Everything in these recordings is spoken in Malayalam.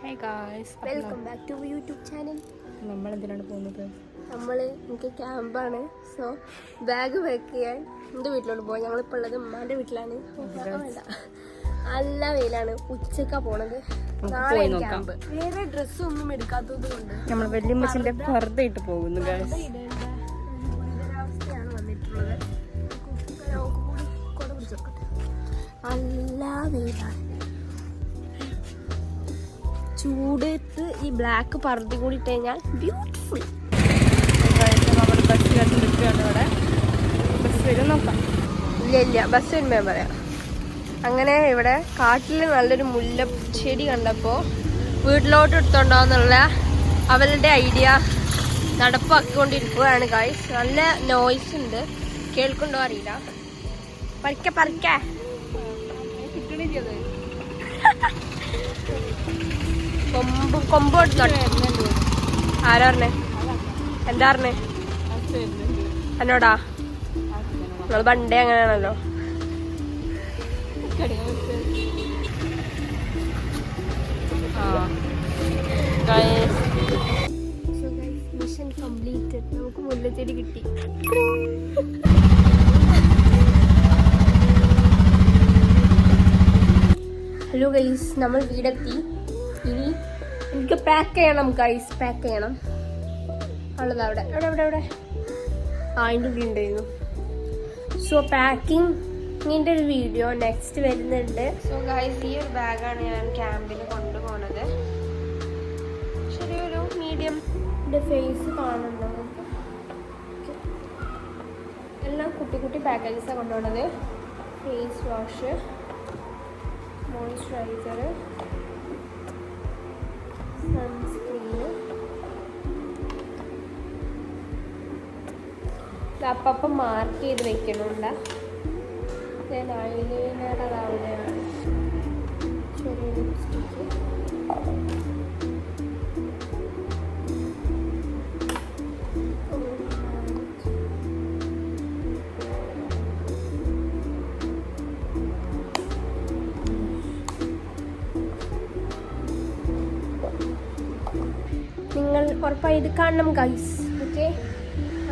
Hi guys, welcome back to YouTube channel. നമ്മൾ എന്തിനാണ് പോകുന്നത്? എനിക്ക് ക്യാമ്പാണ്. സോ ബാഗ് പാക്ക് ചെയ്യാൻ എൻ്റെ വീട്ടിലോട്ട് പോകാം. ഞങ്ങളിപ്പോൾ ഉള്ളത് ഉമ്മാൻ്റെ വീട്ടിലാണ്. വേണ്ട, നല്ല വെയിലാണ്. ഉച്ചക്കാ പോണത്. നാളെ ക്യാമ്പ്. വേറെ ഡ്രസ്സൊന്നും എടുക്കാത്തത് കൊണ്ട് നമ്മൾ വല്യമ്മച്ചിന്റെ പർദ്ദ ഇട്ട് പോകുന്നു ഗായ്സ്. ഗുരുതരാവസ്ഥയാണ് വന്നിട്ടുള്ളത്. കൊട പിടിച്ചോട്ടെ. നല്ല വെയിലാണ്. ചൂടത്ത് ഈ ബ്ലാക്ക് പർദ്ദ കൂടി ഇട്ട് കഴിഞ്ഞാൽ ബ്യൂട്ടിഫുൾ. ബസ് കാത്ത് നിൽക്കുകയാണ് ഇവിടെ. ബസ് വരും നോക്കാം. ഇല്ല ബസ് വരുമ്പോ പറയാം. അങ്ങനെ ഇവിടെ കാട്ടിൽ നല്ലൊരു മുല്ലച്ചെടി കണ്ടപ്പോൾ വീട്ടിലോട്ട് എടുത്തോണ്ടോന്നുള്ള അവളുടെ ഐഡിയ നടപ്പാക്കിക്കൊണ്ടിരിക്കുകയാണ് ഗായ്സ്. നല്ല നോയ്സ് ഉണ്ട്, കേൾക്കുണ്ടോ അറിയില്ല. പറിക്ക കൊമ്പ് ആരാ പറഞ്ഞേ? എന്താ പറഞ്ഞേ എന്നോടാ? നിങ്ങൾ പണ്ടേ അങ്ങനെയാണല്ലോ. Mission completed. നമുക്ക് മുല്ലച്ചെടി കിട്ടി. ഹലോ ഗൈസ്, നമ്മൾ വീടെത്തി. ഇനി എനിക്ക് പാക്ക് ചെയ്യണം ഗൈസ്, പാക്ക് ചെയ്യണം. ഉള്ളത് അവിടെ എവിടെ അതിൻ്റെ ഉള്ളിൽ ഉണ്ടായിരുന്നു. സോ പാക്കിങ്ങിൻ്റെ ഒരു വീഡിയോ നെക്സ്റ്റ് വരുന്നുണ്ട്. സോ ഗൈസ്, ഈ ഒരു ബാഗാണ് ഞാൻ ക്യാമ്പിൽ കൊണ്ടുപോകുന്നത്. ചെറിയൊരു മീഡിയമിൻ്റെ ഫേസ് കാണുന്നുണ്ടോ? എല്ലാം കുട്ടി പാക്കേജസാണ് കൊണ്ടുപോകുന്നത്. ഫേസ് വാഷ്, മോയ്സ്ചറൈസർ, സൺസ്ക്രീന്, അപ്പം മാർക്ക് ചെയ്ത് വെക്കണുണ്ട്. ഐലൈനർ അതാവുകയാണ്. ചെറിയ ലിപ്സ്റ്റിക്ക്, നിങ്ങൾ ഉറപ്പായി ഇത് കാണണം ഗൈസ്. ഓക്കെ,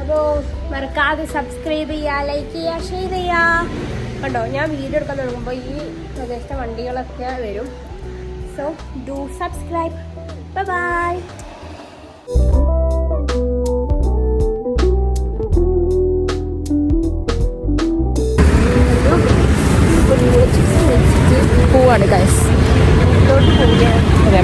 അപ്പോൾ മറക്കാതെ സബ്സ്ക്രൈബ് ചെയ്യുക, ലൈക്ക് ചെയ്യുക, ഷെയർ ചെയ്യുക. കണ്ടോ, ഞാൻ വീഡിയോ എടുക്കാൻ തുടങ്ങുമ്പോൾ ഈ പ്രദേശത്തെ വണ്ടികളൊക്കെ വരും. So do subscribe. ബൈ. പോവാണ് ഗൈസ്. പോവുകയാണ്. അതെ,